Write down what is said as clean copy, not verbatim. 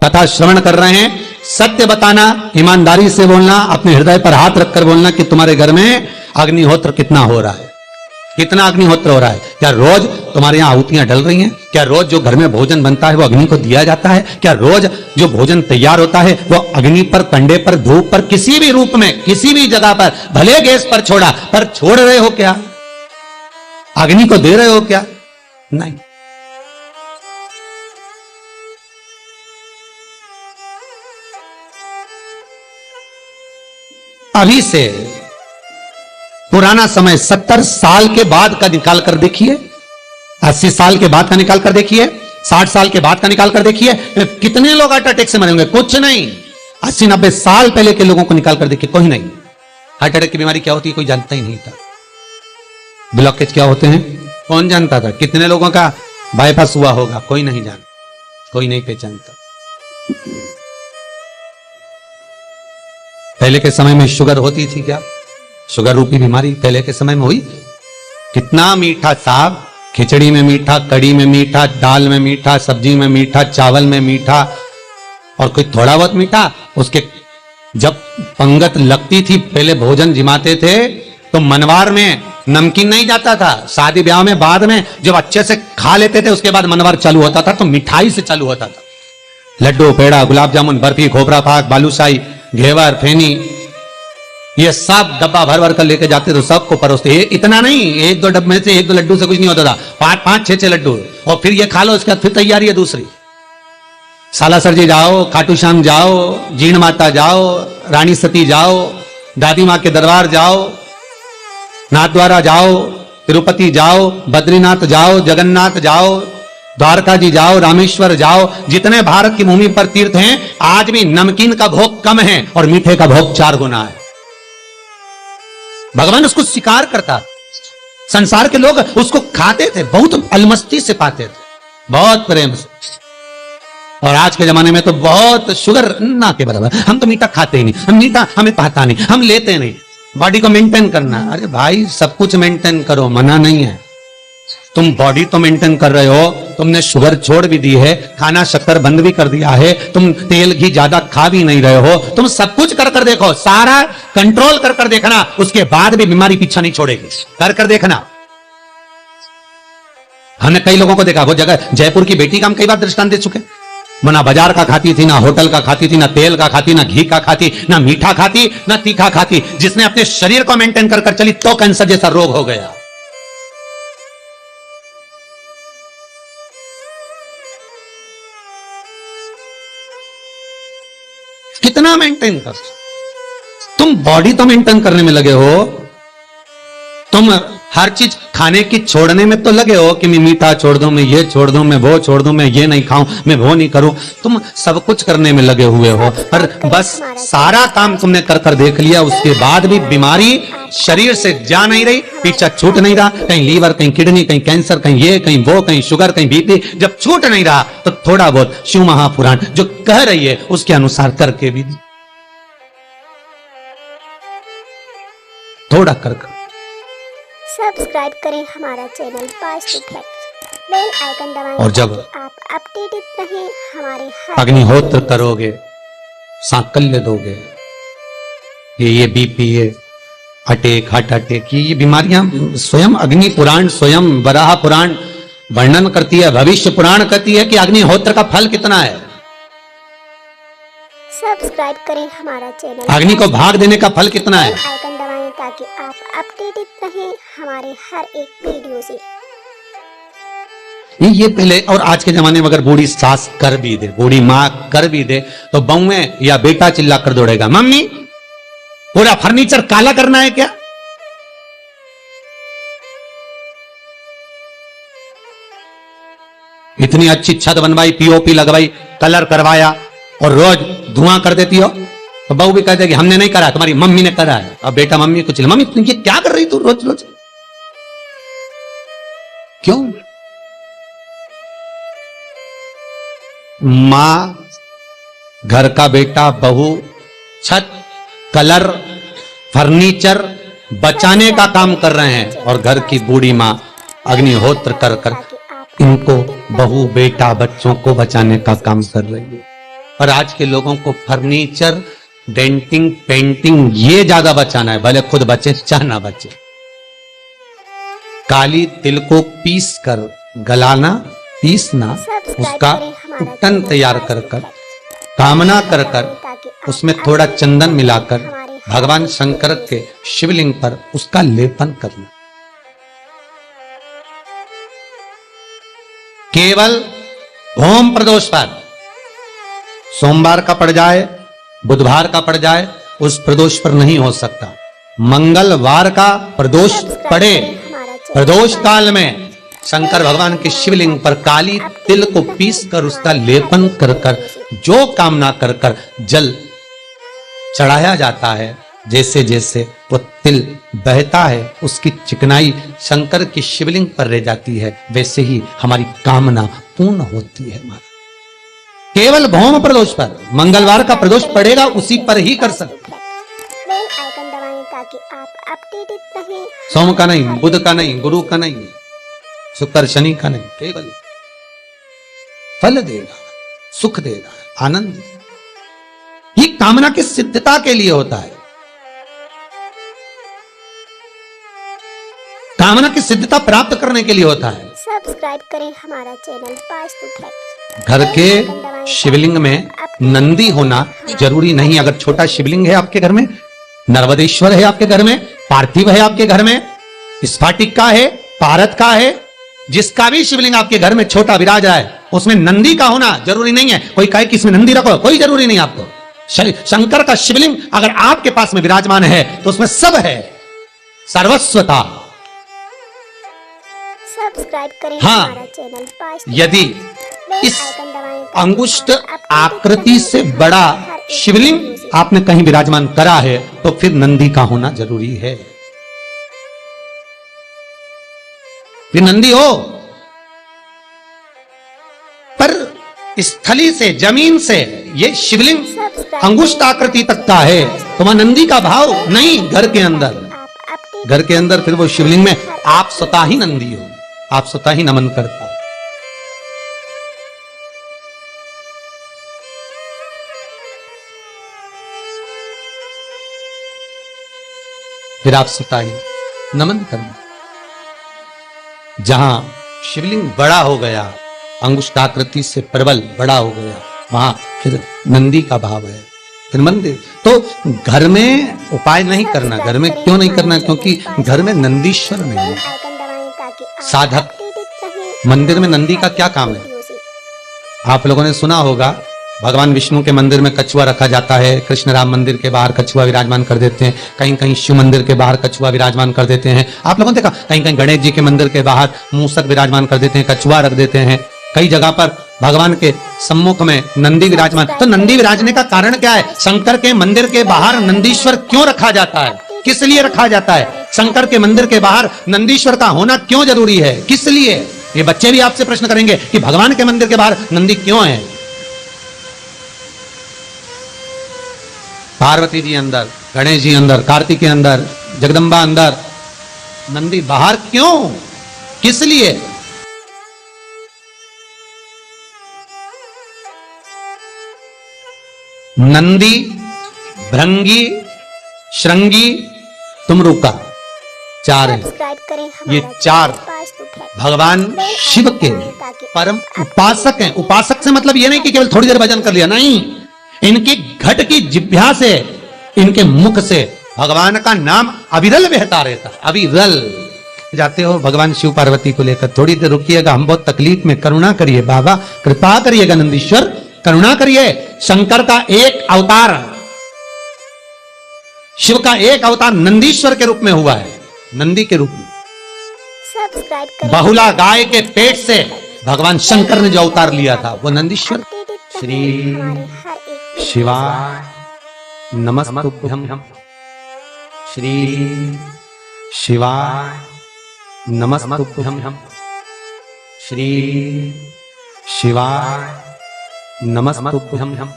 कथा श्रवण कर रहे हैं, सत्य बताना, ईमानदारी से बोलना, अपने हृदय पर हाथ रखकर बोलना कि तुम्हारे घर में अग्निहोत्र कितना हो रहा है, कितना अग्निहोत्र हो रहा है। क्या रोज तुम्हारे यहाँ आहुतियां डल रही हैं? क्या रोज जो घर में भोजन बनता है वो अग्नि को दिया जाता है? क्या रोज जो भोजन तैयार होता है वो अग्नि पर, कंडे पर, धूप पर, किसी भी रूप में, किसी भी जगह पर, भले गैस पर छोड़ा, पर छोड़ रहे हो क्या? अग्नि को दे रहे हो क्या? नहीं। अभी से पुराना समय 70 साल के बाद का निकाल कर देखिए, 80 साल के बाद का निकाल कर देखिए, 60 साल के बाद का निकाल कर देखिए, कितने लोग हार्ट अटैक से मरेंगे? कुछ नहीं। 80-90 साल पहले के लोगों को निकाल कर देखिए, कोई नहीं। हार्ट अटैक की बीमारी क्या होती है कोई जानता ही नहीं था। ब्लॉकेज क्या होते हैं कौन जानता था? कितने लोगों का बाईपास हुआ होगा? कोई नहीं जानता, कोई नहीं पहचानता। पहले के समय में शुगर होती थी क्या? शुगर रूपी बीमारी पहले के समय में हुई? कितना मीठा साग, खिचड़ी में मीठा, कड़ी में मीठा, दाल में मीठा, सब्जी में मीठा, चावल में मीठा, और कोई थोड़ा बहुत मीठा। उसके जब पंगत लगती थी, पहले भोजन जिमाते थे तो मनवार में नमकीन नहीं जाता था। शादी ब्याह में बाद में जब अच्छे से खा लेते थे उसके बाद मनवार चालू होता था, तो मिठाई से चालू होता था। लड्डू, पेड़ा, गुलाब जामुन, बर्फी, खोपरा पाक, बालूशाही, घेवर, फेनी, ये सब डब्बा भर भर कर लेके जाते थे, सबको परोसते। इतना नहीं, एक दो डब्बे में से एक दो लड्डू से कुछ नहीं होता था, 5-5, 6-6 लड्डू, और फिर ये खा लो, उसके बाद फिर तैयारी है दूसरी। सालासर जी जाओ, खाटू श्याम जाओ, जीण माता जाओ, रानी सती जाओ, दादी माँ के दरबार जाओ, नाथद्वारा जाओ, तिरुपति जाओ, बद्रीनाथ जाओ, जगन्नाथ जाओ, द्वारका जी जाओ, रामेश्वर जाओ। जितने भारत की भूमि पर तीर्थ हैं, आज भी नमकीन का भोग कम है और मीठे का भोग 4 गुना है। भगवान उसको स्वीकार करता, संसार के लोग उसको खाते थे, बहुत अलमस्ती से पाते थे, बहुत प्रेम से। और आज के जमाने में तो बहुत शुगर ना के बराबर, हम तो मीठा खाते ही नहीं, हम मीठा हमें पाता नहीं, हम लेते नहीं। बॉडी को मेंटेन करना, अरे भाई सब कुछ मेंटेन करो, मना नहीं है। तुम बॉडी तो मेंटेन कर रहे हो, तुमने शुगर छोड़ भी दी है, खाना शक्कर बंद भी कर दिया है, तुम तेल घी ज्यादा खा भी नहीं रहे हो, तुम सब कुछ कर कर देखो, सारा कंट्रोल कर कर देखना, उसके बाद भी बीमारी पीछा नहीं छोड़ेगी। कर कर देखना। हमने कई लोगों को देखा, वो जगह जयपुर की बेटी का हम कई बार दृष्टांत दे चुके। वो ना बाजार का खाती थी, ना होटल का खाती थी, ना तेल का खाती, ना घी का खाती, ना मीठा खाती, ना तीखा खाती। जिसने अपने शरीर को मेंटेन कर कर चली तो कैंसर जैसा रोग हो गया। कितना मेंटेन कर, तुम बॉडी तो मेंटेन करने में लगे हो, तुम हर चीज खाने की छोड़ने में तो लगे हो कि मैं मीठा छोड़ दूं, मैं ये छोड़ दूं, मैं वो छोड़ दूं, मैं ये नहीं खाऊं, मैं वो नहीं करूं। तुम सब कुछ करने में लगे हुए हो, पर बस सारा काम तुमने कर कर देख लिया, उसके बाद भी बीमारी शरीर से जा नहीं रही, पीछा छूट नहीं रहा। कहीं लीवर, कहीं किडनी, कहीं कैंसर, कहीं ये, कहीं वो, कहीं शुगर, कहीं बीपी। जब छूट नहीं रहा तो थोड़ा बहुत शिव महापुराण जो कह रही है उसके अनुसार करके भी थोड़ा कर। सब्सक्राइब करें हमारा channel Vastu fact, bell icon दबाएं और जब आप अपडेटेड रहें हमारे हर अग्निहोत्र करोगे, सांकल्य दोगे, ये बीपी, ये अटैक, हार्ट अटैक, ये बीमारियां स्वयं अग्नि पुराण, स्वयं वराह पुराण वर्णन करती है, भविष्य पुराण कहती है कि अग्निहोत्र का फल कितना है। सब्सक्राइब करें हमारा चैनल, अग्नि को भाग देने का फल कितना है। आइकन दबाएं ताकि आप अपडेटेड रहें हमारे हर एक वीडियो से। ये पहले, और आज के जमाने में अगर बूढ़ी सास कर भी दे, बूढ़ी माँ कर भी दे, तो बहुएं या बेटा चिल्ला कर दौड़ेगा, मम्मी पूरा फर्नीचर काला करना है क्या? इतनी अच्छी छत बनवाई, पीओपी लगवाई, कलर करवाया, और रोज धुआं कर देती हो, तो बहू भी कहते कि हमने नहीं करा, तुम्हारी मम्मी ने करा है। अब बेटा मम्मी को चिल्ला, मम्मी तुम ये क्या कर रही तू रोज रोज, क्यों? मां, घर का बेटा, बहू, छत, कलर, फर्नीचर बचाने का काम कर रहे हैं, और घर की बूढ़ी मां अग्निहोत्र कर कर इनको, बहू, बेटा, बच्चों को बचाने का काम कर रही है। और आज के लोगों को फर्नीचर, डेंटिंग, पेंटिंग ये ज्यादा बचाना है, भले खुद बचे चाहे ना बचे। काली तिल को पीस कर गलाना, पीसना, उसका कुट्टन तैयार कर कामना कर उसमें थोड़ा चंदन मिलाकर भगवान शंकर के शिवलिंग पर उसका लेपन करना। केवल होम प्रदोष पर, सोमवार का पड़ जाए, बुधवार का पड़ जाए, उस प्रदोष पर नहीं हो सकता। मंगलवार का प्रदोष पड़े, प्रदोष काल में शंकर भगवान के शिवलिंग पर काली तिल को पीस कर उसका लेपन कर जो कामना कर जल चढ़ाया जाता है, जैसे जैसे वो तिल बहता है उसकी चिकनाई शंकर की शिवलिंग पर रह जाती है, वैसे ही हमारी कामना पूर्ण होती है। केवल भौम प्रदोष पर, मंगलवार का प्रदोष पड़ेगा उसी पर ही कर सकते। बेल आइकन दबाएं ताकि आप अपडेटेड रहें। सोम का नहीं, बुध का नहीं, गुरु का नहीं, शुक्र शनि का नहीं, केवल फल देगा, सुख देगा, आनंद देगा। ये कामना की सिद्धता के लिए होता है। कामना की सिद्धता प्राप्त करने के लिए होता है। सब्सक्राइब करें हमारा चैनल वास्तु फैक्ट। घर के शिवलिंग में नंदी होना जरूरी नहीं। अगर छोटा शिवलिंग है आपके घर में, नर्मदेश्वर है आपके घर में, पार्थिव है आपके घर में, स्फाटिक का है, पारद का है, जिसका भी शिवलिंग आपके घर में छोटा विराज रहा है, उसमें नंदी का होना जरूरी नहीं है। कोई कहे कि इसमें नंदी रखो, कोई जरूरी नहीं आपको। शंकर का शिवलिंग अगर आपके पास में विराजमान है तो उसमें सब है, सर्वस्वता। सब्सक्राइब करें हाँ, हमारा चैनल वास्तु। यदि इस अंगुष्ठ आकृति से बड़ा शिवलिंग आपने कहीं विराजमान करा है तो फिर नंदी का होना जरूरी है। फिर नंदी हो, पर स्थली से, जमीन से ये शिवलिंग अंगुष्ठ आकृति तक का है तो वह नंदी का भाव नहीं। घर के अंदर फिर वो शिवलिंग में आप स्वतः ही नंदी हो, आप स्वतः ही नमन करता हो। फिर आप स्वतः ही नमन करना। जहां शिवलिंग बड़ा हो गया, अंगुष्ठाकृति से प्रबल बड़ा हो गया, वहां फिर नंदी का भाव है, फिर मंदिर। तो घर में उपाय नहीं करना। घर में क्यों नहीं करना? क्योंकि घर में नंदीश्वर नहीं है। साधक मंदिर में नंदी का क्या काम है? आप लोगों ने सुना होगा भगवान विष्णु के मंदिर में कछुआ रखा जाता है, कृष्ण राम मंदिर के बाहर कछुआ विराजमान कर देते हैं, कहीं कहीं शिव मंदिर के बाहर कछुआ विराजमान कर देते हैं। आप लोगों ने देखा कहीं कहीं गणेश जी के मंदिर के बाहर मूसक विराजमान कर देते हैं, कछुआ रख देते हैं। कई जगह पर भगवान के सम्मुख में नंदी विराजमान। तो नंदी विराजने का कारण क्या है? शंकर के मंदिर के बाहर नंदीश्वर क्यों रखा जाता है? किस लिए रखा जाता है? शंकर के मंदिर के बाहर नंदीश्वर का होना क्यों जरूरी है? किस लिए? ये बच्चे भी आपसे प्रश्न करेंगे कि भगवान के मंदिर के बाहर नंदी क्यों है? पार्वती जी अंदर, गणेश जी अंदर, कार्तिक के अंदर, जगदम्बा अंदर, नंदी बाहर क्यों? किस लिए? नंदी, भृंगी, श्रृंगी, तुमरुका, चार हैं। ये चार भगवान शिव के परम उपासक हैं। उपासक से मतलब ये नहीं कि केवल थोड़ी देर भजन कर लिया, नहीं। इनकी घट की जिह्वा से, इनके मुख से भगवान का नाम अविरल बहता रहता है। अविरल जाते हो भगवान शिव पार्वती को लेकर, थोड़ी देर रुकिएगा, हम बहुत तकलीफ में, करुणा करिए बाबा, कृपा करिएगा नंदीश्वर, करुणा करिए। शंकर का एक अवतार, शिव का एक अवतार नंदीश्वर के रूप में हुआ है, नंदी के रूप में। बहुला गाय के पेट से भगवान शंकर ने जो अवतार लिया था वो नंदीश्वर। श्री शिवाय नमस्तुभ्यं, श्री शिवाय नमस्तुभ्यं, श्री शिवाय नमस्तुभ्यं।